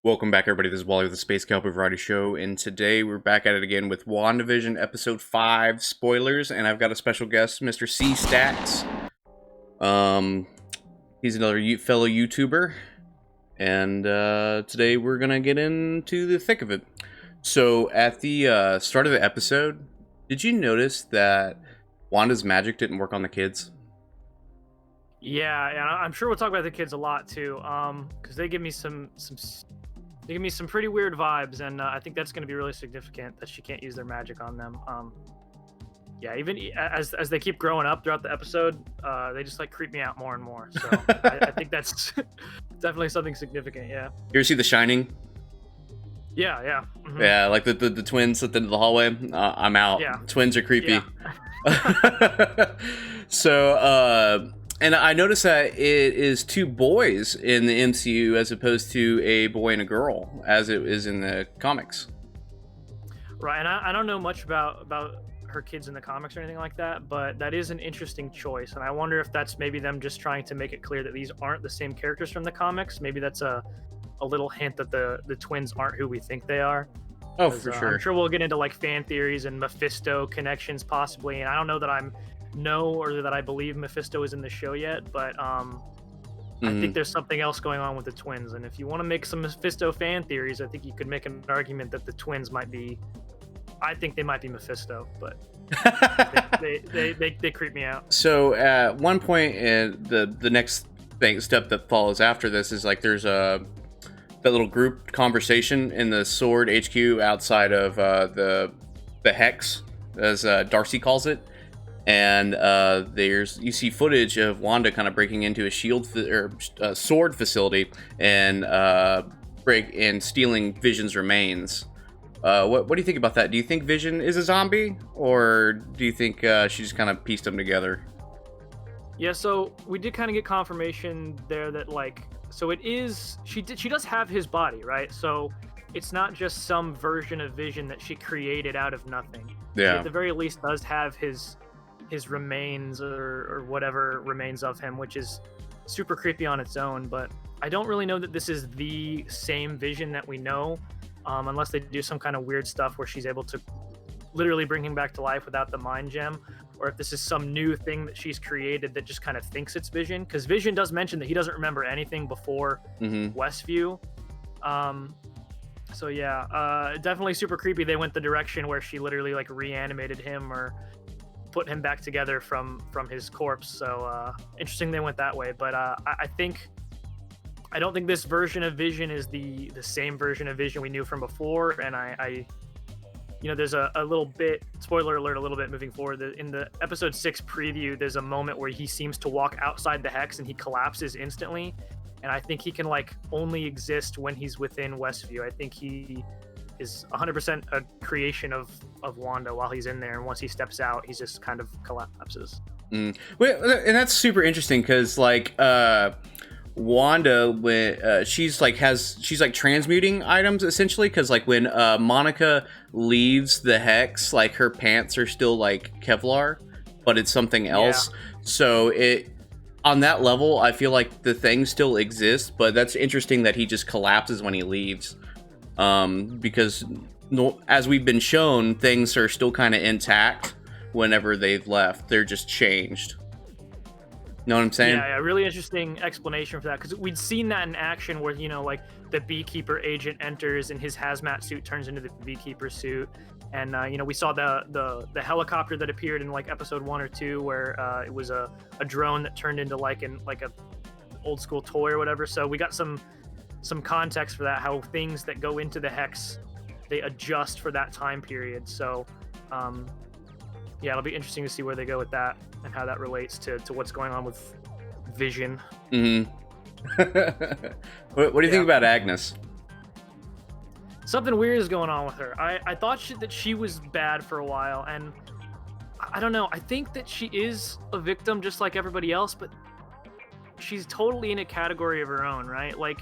Welcome back, everybody. This is Wally with the Space Cowboy Variety Show, and today we're back at it again with WandaVision Episode 5 spoilers, and I've got a special guest, Mr. C Stacks. He's another fellow YouTuber, and today we're gonna get into the thick of it. So, at the start of the episode, did you notice that Wanda's magic didn't work on the kids? Yeah, and I'm sure we'll talk about the kids a lot too, because they give me they give me some pretty weird vibes, and I think that's going to be really significant that she can't use their magic on them. Yeah, even as they keep growing up throughout the episode, they just like creep me out more and more. So I think that's definitely something significant. Yeah. You ever see The Shining? Yeah, yeah. Mm-hmm. Yeah, like the twins at the end of the hallway. I'm out. Yeah. Twins are creepy. Yeah. So, and I noticed that it is two boys in the MCU as opposed to a boy and a girl, as it is in the comics. Right, and I don't know much about her kids in the comics or anything like that, but that is an interesting choice, and I wonder if that's maybe them just trying to make it clear that these aren't the same characters from the comics. Maybe that's a little hint that the twins aren't who we think they are. Oh, for sure. I'm sure we'll get into like fan theories and Mephisto connections possibly, and I don't know that that I believe Mephisto is in the show yet, but I think there's something else going on with the twins, and if you want to make some Mephisto fan theories, I think you could make an argument that the twins might be. I think they might be Mephisto, but they creep me out. So at one point, the next step that follows after this is like there's that little group conversation in the Sword HQ outside of the Hex, as Darcy calls it. And you see footage of Wanda kind of breaking into a sword facility and stealing Vision's remains. What do you think about that? Do you think Vision is a zombie, or do you think she just kind of pieced them together? Yeah, so we did kind of get confirmation there that she does have his body, right? So it's not just some version of Vision that she created out of nothing. Yeah. She at the very least does have his remains or whatever remains of him, which is super creepy on its own, but I don't really know that this is the same Vision that we know, unless they do some kind of weird stuff where she's able to literally bring him back to life without the mind gem, or if this is some new thing that she's created that just kind of thinks it's Vision, because Vision does mention that he doesn't remember anything before Westview. So yeah, definitely super creepy. They went the direction where she literally like reanimated him or put him back together from his corpse. So interesting they went that way, but I don't think this version of Vision is the same version of Vision we knew from before. And I there's a little bit, spoiler alert, a little bit moving forward, in the episode 6 preview, there's a moment where he seems to walk outside the Hex and he collapses instantly, and I think he can like only exist when he's within Westview. I think he is 100% a creation of Wanda while he's in there, and once he steps out, he just kind of collapses. Well, and that's super interesting because like Wanda, when she's transmuting items essentially, because like when Monica leaves the Hex, like her pants are still like Kevlar, but it's something else. Yeah. So it on that level, I feel like the thing still exists, but that's interesting that he just collapses when he leaves. Because as we've been shown, things are still kind of intact whenever they've left. They're just changed. Know what I'm saying? Yeah, really interesting explanation for that, because we'd seen that in action where, like the beekeeper agent enters and his hazmat suit turns into the beekeeper suit. And, we saw the helicopter that appeared in like episode 1 or 2 where it was a drone that turned into like a old school toy or whatever. So we got some context for that, how things that go into the Hex, they adjust for that time period. So, yeah, it'll be interesting to see where they go with that and how that relates to what's going on with Vision. What do you think about Agnes? Something weird is going on with her. I thought that she was bad for a while, and I don't know. I think that she is a victim just like everybody else, but she's totally in a category of her own, right? Like,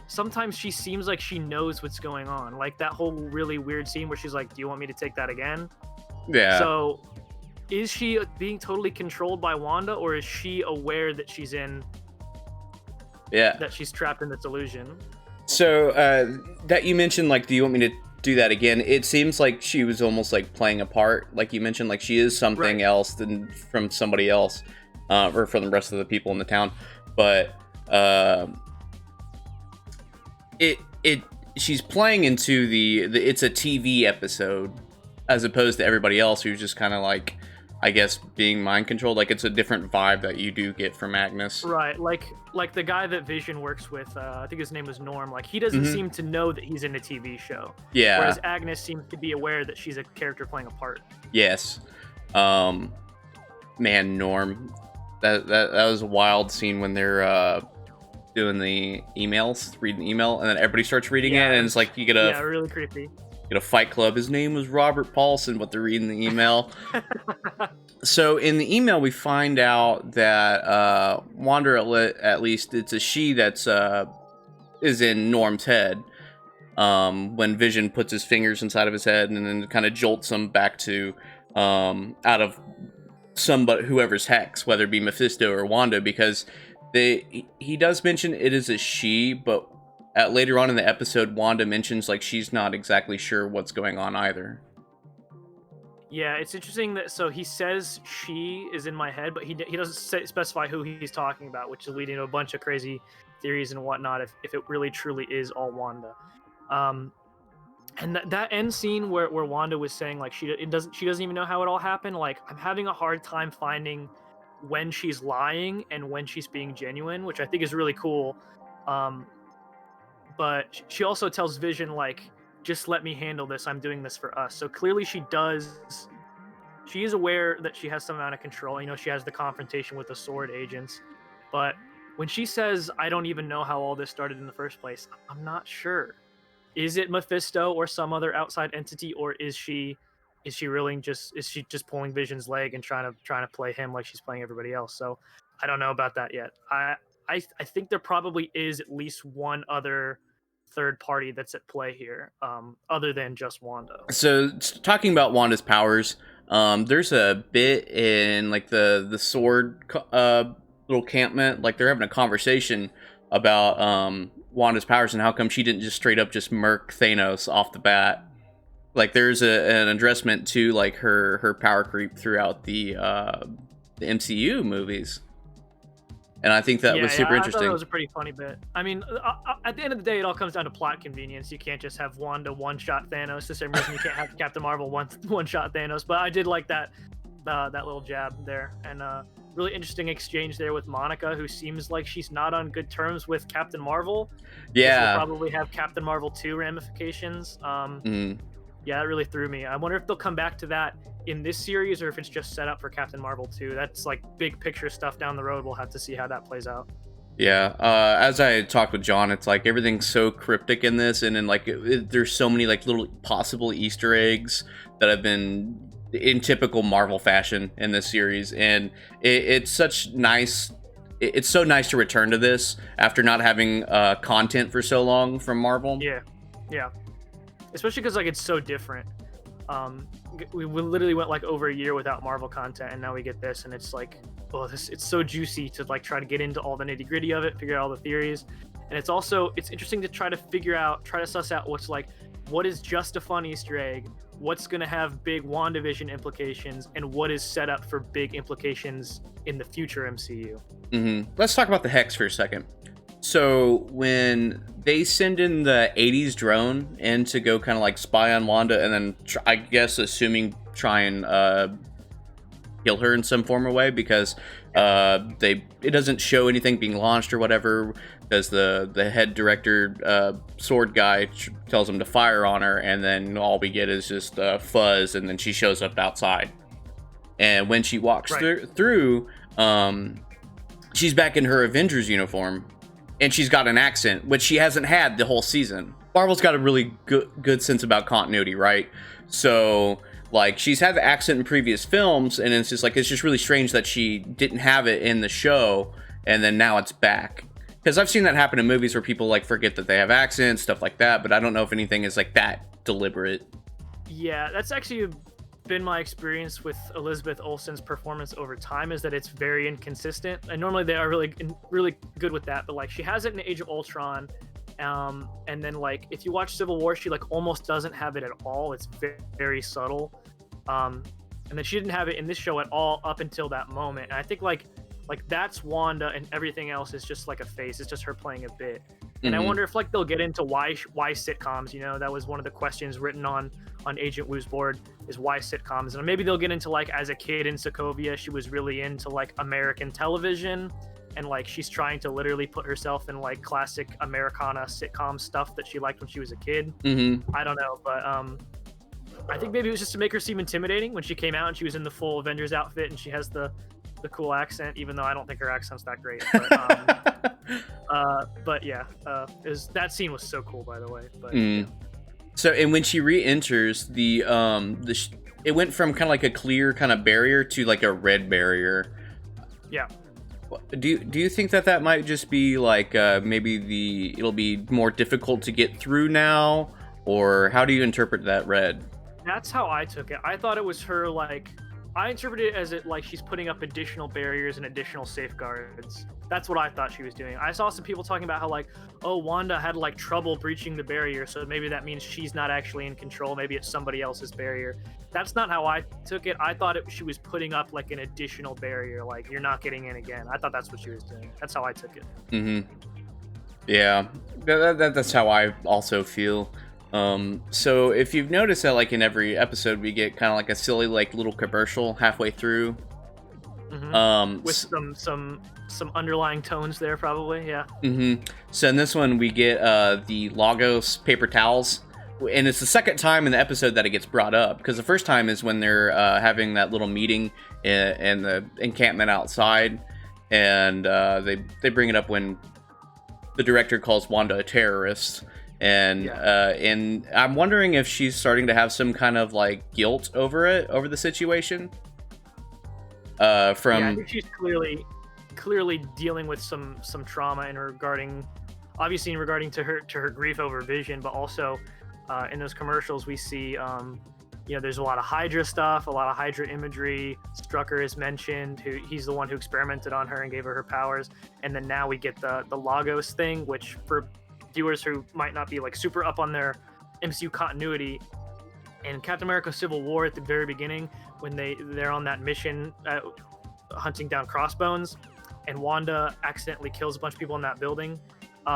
sometimes she seems like she knows what's going on. Like that whole really weird scene where she's like, "Do you want me to take that again?" Yeah. So is she being totally controlled by Wanda, or is she aware that she's that she's trapped in this illusion? So that you mentioned, like, do you want me to do that again? It seems like she was almost like playing a part, like you mentioned, like she is something Right. else than from somebody else, or from the rest of the people in the town. But it she's playing into the it's a TV episode as opposed to everybody else who's just kind of like, I guess, being mind controlled. Like it's a different vibe that you do get from Agnes. Right, like the guy that Vision works with, I think his name was Norm. Like he doesn't Mhm. seem to know that he's in a TV show. Yeah. Whereas Agnes seems to be aware that she's a character playing a part. Yes. Man, Norm. That was a wild scene when they're doing the emails, reading the email, and then everybody starts reading Yeah, it, and it's like you get Yeah, really creepy. a Fight Club. His name was Robert Paulson, but they're reading the email. So in the email, we find out that Wanda, at least it's a she that's is in Norm's head. When Vision puts his fingers inside of his head and then kind of jolts him back to out of somebody, whoever's hex, whether it be Mephisto or Wanda, because he does mention it is a she, but later on in the episode, Wanda mentions like she's not exactly sure what's going on either. Yeah, it's interesting that so he says she is in my head, but he doesn't specify who he's talking about, which is leading to a bunch of crazy theories and whatnot. If it really truly is all Wanda, and that end scene where Wanda was saying like she doesn't even know how it all happened. Like I'm having a hard time finding when she's lying and when she's being genuine, which I think is really cool. But she also tells Vision like, just let me handle this. I'm doing this for us. So clearly she is aware that she has some amount of control. You know, she has the confrontation with the sword agents. But when she says, I don't even know how all this started in the first place, I'm not sure. Is it Mephisto or some other outside entity, or is she just pulling Vision's leg and trying to play him like she's playing everybody else? So I don't know about that yet. I think there probably is at least one other third party that's at play here, other than just Wanda. So talking about Wanda's powers, there's a bit in like the sword little campment, like they're having a conversation about Wanda's powers and how come she didn't just straight up just murk Thanos off the bat. Like there's an addressment to like her power creep throughout the MCU movies. And I think that was super I thought interesting. that was a pretty funny bit. I mean, at the end of the day, it all comes down to plot convenience. You can't just have Wanda one-shot Thanos. The same reason you can't have Captain Marvel one-shot Thanos. But I did like that little jab there, and really interesting exchange there with Monica, who seems like she's not on good terms with Captain Marvel. Yeah. This will probably have Captain Marvel 2 ramifications. Yeah, that really threw me. I wonder if they'll come back to that in this series or if it's just set up for Captain Marvel 2. That's like big picture stuff down the road. We'll have to see how that plays out. Yeah, as I talked with John, it's like everything's so cryptic in this, and then like there's so many like little possible Easter eggs that have been in typical Marvel fashion in this series, and it's such nice. It's so nice to return to this after not having content for so long from Marvel. Yeah, especially because like it's so different. We literally went like over a year without Marvel content, and now we get this, and it's like, oh, it's so juicy to like try to get into all the nitty gritty of it, figure out all the theories, and it's interesting to try to suss out what is just a fun Easter egg, what's going to have big WandaVision implications, and what is set up for big implications in the future MCU. Let's talk about the Hex for a second. So when they send in the 80s drone in to go kind of like spy on Wanda, and then I guess assuming try and kill her in some form or way, because it doesn't show anything being launched or whatever, because the head director sword guy tells him to fire on her, and then all we get is just fuzz, and then she shows up outside. And when she walks through, she's back in her Avengers uniform. And she's got an accent, which she hasn't had the whole season. Marvel's got a really good sense about continuity, right? So, like, she's had the accent in previous films, and it's just really strange that she didn't have it in the show, and then now it's back. Because I've seen that happen in movies where people, like, forget that they have accents, stuff like that, but I don't know if anything is, like, that deliberate. Yeah, that's actually been my experience with Elizabeth Olsen's performance over time, is that it's very inconsistent, and normally they are really good with that, but like she has it in Age of Ultron, And then like if you watch Civil War, she like almost doesn't have it at all. It's very, very subtle. And then she didn't have it in this show at all up until that moment. And I think like that's Wanda, and everything else is just like a face. It's just her playing a bit. And I wonder if like they'll get into why sitcoms. You know, that was one of the questions written on Agent Wu's board, is why sitcoms. And maybe they'll get into like, as a kid in Sokovia, she was really into like American television, and like she's trying to literally put herself in like classic Americana sitcom stuff that she liked when she was a kid. I don't know, but I think maybe it was just to make her seem intimidating when she came out and she was in the full Avengers outfit and she has the cool accent, even though I don't think her accent's that great. But yeah, that scene was so cool, by the way. But yeah. So, and when she re-enters, it went from kind of like a clear kind of barrier to like a red barrier. Yeah. Do you think that might just be like maybe it'll be more difficult to get through now, or how do you interpret that red? That's how I took it. I thought it was her like. I interpreted it as like she's putting up additional barriers and additional safeguards. That's what I thought she was doing. I saw some people talking about how like, oh, Wanda had like trouble breaching the barrier, so maybe that means she's not actually in control. Maybe it's somebody else's barrier. That's not how I took it. I thought she was putting up like an additional barrier, like you're not getting in again. I thought that's what she was doing. That's how I took it. Yeah, that's how I also feel. So if you've noticed that like in every episode we get kind of like a silly like little commercial halfway through, with some underlying tones there probably. Yeah. So in this one we get the Lagos paper towels, and it's the second time in the episode that it gets brought up, because the first time is when they're having that little meeting in the encampment outside, and they bring it up when the director calls Wanda a terrorist. And and I'm wondering if she's starting to have some kind of like guilt over the situation. I think she's clearly dealing with some trauma regarding to her grief over Vision, but also in those commercials we see there's a lot of Hydra stuff, a lot of Hydra imagery. Strucker is mentioned, he's the one who experimented on her and gave her powers, and then now we get the Lagos thing, which for viewers who might not be like super up on their MCU continuity, in Captain America Civil War at the very beginning, when they're on that mission hunting down Crossbones, and Wanda accidentally kills a bunch of people in that building,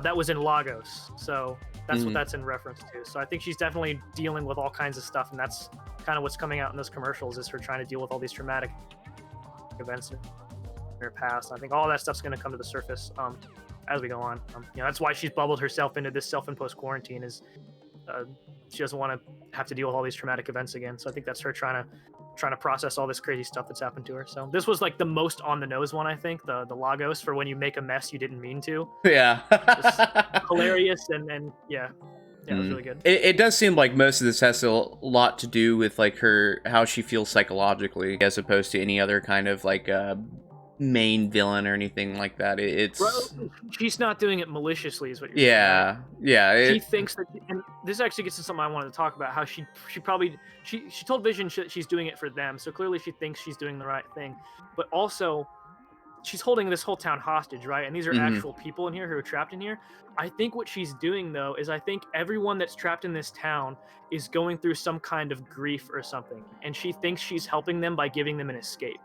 that was in Lagos, so that's what that's in reference to. So I think she's definitely dealing with all kinds of stuff, and that's kind of what's coming out in those commercials, is her trying to deal with all these traumatic events in her past. I think all that stuff's going to come to the surface as we go on. That's why she's bubbled herself into this self-imposed quarantine, is she doesn't want to have to deal with all these traumatic events again. So I think that's her trying to process all this crazy stuff that's happened to her. So this was like the most on the nose one, I think, the Lagos, for when you make a mess you didn't mean to. Yeah. Hilarious, and yeah, it was really good. It does seem like most of this has a lot to do with like how she feels psychologically, as opposed to any other kind of like main villain or anything like that. She's not doing it maliciously, is what you're saying. Yeah. She thinks that, and this actually gets to something I wanted to talk about, how she told Vision she's doing it for them, so clearly she thinks she's doing the right thing, but also she's holding this whole town hostage, right? And these are actual people in here who are trapped in here. I think what she's doing, though, is I think everyone that's trapped in this town is going through some kind of grief or something, and she thinks she's helping them by giving them an escape.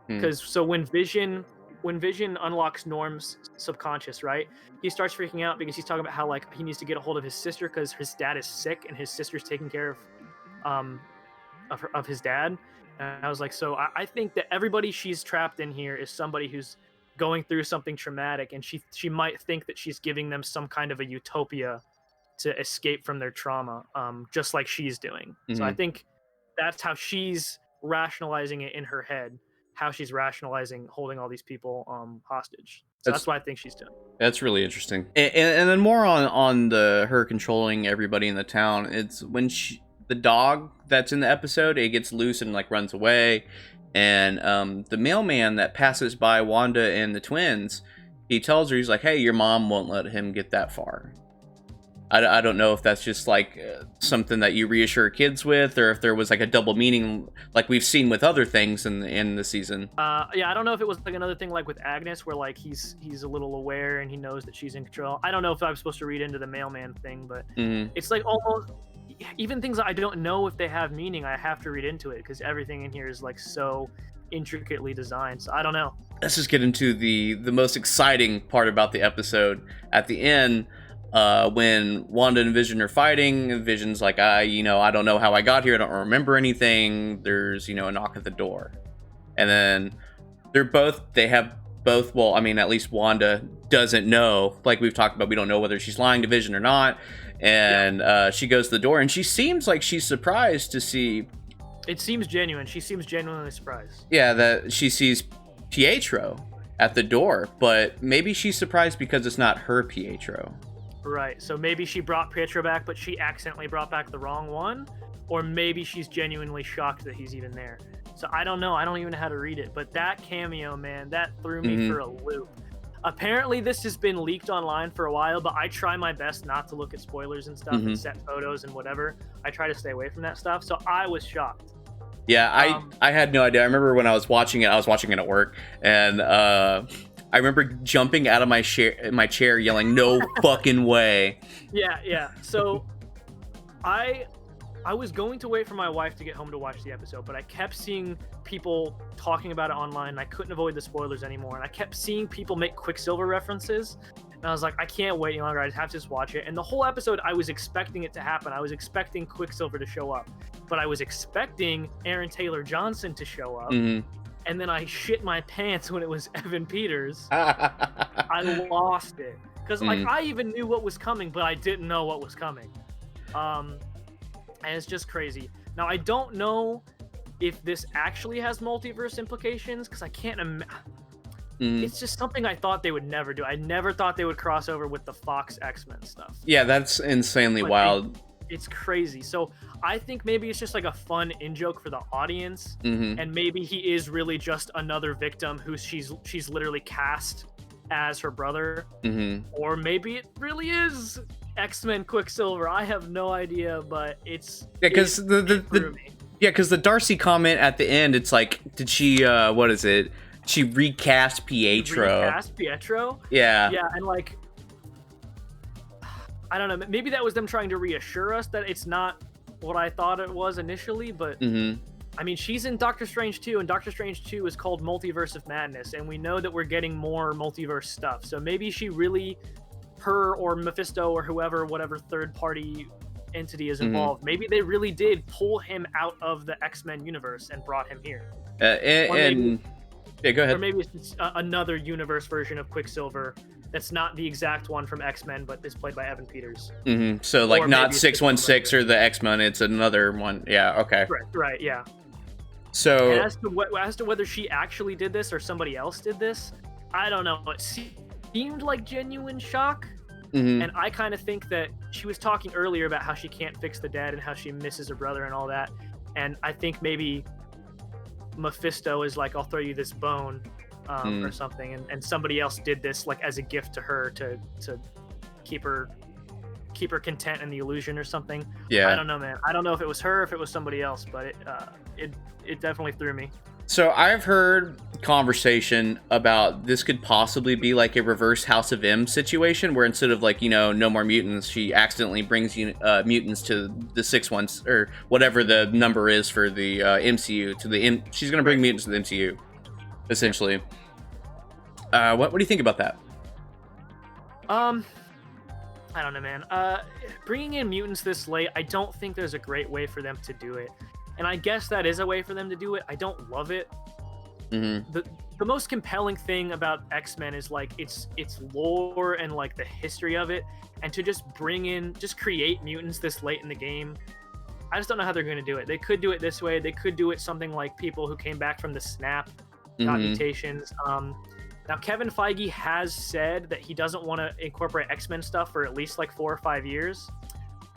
Because so when Vision unlocks Norm's subconscious, right, he starts freaking out because he's talking about how like he needs to get a hold of his sister because his dad is sick and his sister's taking care of his dad. And I was like, so I think that everybody she's trapped in here is somebody who's going through something traumatic, and she might think that she's giving them some kind of a utopia to escape from their trauma, just like she's doing. So I think that's how she's rationalizing it in her head, how she's rationalizing holding all these people hostage. So that's what I think she's doing. That's really interesting. And then more on her controlling everybody in the town. It's when the dog that's in the episode, it gets loose and like runs away, and the mailman that passes by Wanda and the twins, he tells her, he's like, hey, your mom won't let him get that far. I don't know if that's just like something that you reassure kids with, or if there was like a double meaning like we've seen with other things in the season. Yeah, I don't know if it was like another thing like with Agnes, where like he's a little aware and he knows that she's in control. I don't know if I'm supposed to read into the mailman thing, but it's like almost even things that I don't know if they have meaning, I have to read into it because everything in here is like so intricately designed. So I don't know. Let's just get into the most exciting part about the episode at the end. When Wanda and Vision are fighting, Vision's like, I don't know how I got here. I don't remember anything. There's, a knock at the door. And then they have both, well, I mean, at least Wanda doesn't know. Like we've talked about, we don't know whether she's lying to Vision or not. And she goes to the door and she seems like she's surprised to see. It seems genuine. She seems genuinely surprised. Yeah, that she sees Pietro at the door, but maybe she's surprised because it's not her Pietro. Right, so maybe she brought Pietro back, but she accidentally brought back the wrong one, or maybe she's genuinely shocked that he's even there. So I don't know. I don't even know how to read it, but that cameo, man, that threw me for a loop. Apparently, this has been leaked online for a while, but I try my best not to look at spoilers and stuff and set photos and whatever. I try to stay away from that stuff, so I was shocked. Yeah, I had no idea. I remember when I was watching it at work, and I remember jumping out of my chair yelling, "No fucking way!" Yeah. So I was going to wait for my wife to get home to watch the episode, but I kept seeing people talking about it online, and I couldn't avoid the spoilers anymore. And I kept seeing people make Quicksilver references, and I was like, I can't wait any longer. I have to just watch it. And the whole episode, I was expecting it to happen. I was expecting Quicksilver to show up, but I was expecting Aaron Taylor Johnson to show up. And then I shit my pants when it was Evan Peters. I lost it. Because like I even knew what was coming, but I didn't know what was coming. And it's just crazy. Now, I don't know if this actually has multiverse implications, because I can't imagine. It's just something I thought they would never do. I never thought they would cross over with the Fox X-Men stuff. Yeah, that's insanely wild. It's crazy. So I think maybe it's just like a fun in-joke for the audience, and maybe he is really just another victim who she's literally cast as her brother, or maybe it really is X-Men Quicksilver. I have no idea, but it's because because the Darcy comment at the end, it's like, did she what is it? She recast Pietro. Yeah, and like, I don't know, maybe that was them trying to reassure us that it's not what I thought it was initially, but I mean, she's in Doctor Strange 2, and Doctor Strange 2 is called Multiverse of Madness, and we know that we're getting more multiverse stuff. So maybe she really, her or Mephisto or whatever third-party entity is involved, maybe they really did pull him out of the X-Men universe and brought him here. Yeah, go ahead. Or maybe it's just another universe version of Quicksilver that's not the exact one from X-Men, but is played by Evan Peters. So, like, not 616 or the X-Men, it's another one. Yeah, okay. Right, yeah. So, and as to whether she actually did this or somebody else did this, I don't know. It seemed like genuine shock, and I kind of think that she was talking earlier about how she can't fix the dead and how she misses her brother and all that, and I think maybe Mephisto is like, I'll throw you this bone or something, and somebody else did this like as a gift to her to keep her content in the illusion or something. I don't know, man. I don't know if it was her or if it was somebody else, but it definitely threw me. So I've heard conversation about this could possibly be like a reverse House of M situation, where instead of like, no more mutants, she accidentally brings mutants to the 6-1 or whatever the number is for the MCU she's gonna bring mutants to the MCU, essentially. What do you think about that? I don't know, man. Bringing in mutants this late, I don't think there's a great way for them to do it. And I guess that is a way for them to do it. I don't love it. The most compelling thing about X-Men is like its lore and like the history of it, and to just create mutants this late in the game. I just don't know how they're going to do it. They could do it this way. They could do it something like people who came back from the snap, got mutations. Now Kevin Feige has said that he doesn't want to incorporate X-Men stuff for at least like 4 or 5 years.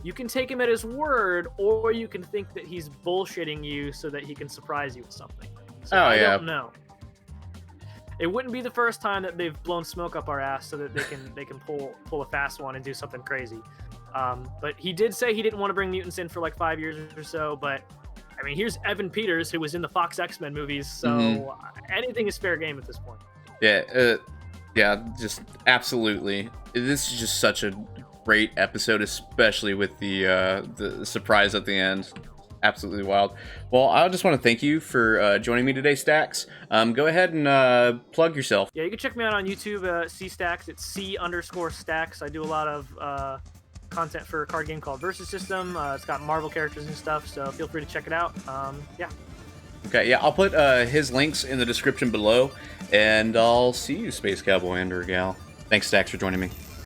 You can take him at his word, or you can think that he's bullshitting you so that he can surprise you with something. So I don't know. It wouldn't be the first time that they've blown smoke up our ass so that they can pull a fast one and do something crazy. But he did say he didn't want to bring mutants in for like 5 years or so. But I mean, here's Evan Peters, who was in the Fox X-Men movies, so anything is fair game at this point. Yeah, yeah, just absolutely. This is just such a great episode, especially with the surprise at the end. Absolutely wild. Well, I just want to thank you for joining me today, Stacks. Go ahead and plug yourself. Yeah, you can check me out on YouTube, C Stacks. It's C_Stacks. I do a lot of content for a card game called Versus System. It's got Marvel characters and stuff, so feel free to check it out. Yeah. Okay, yeah, I'll put his links in the description below, and I'll see you, Space Cowboy and or Gal. Thanks, Stacks, for joining me.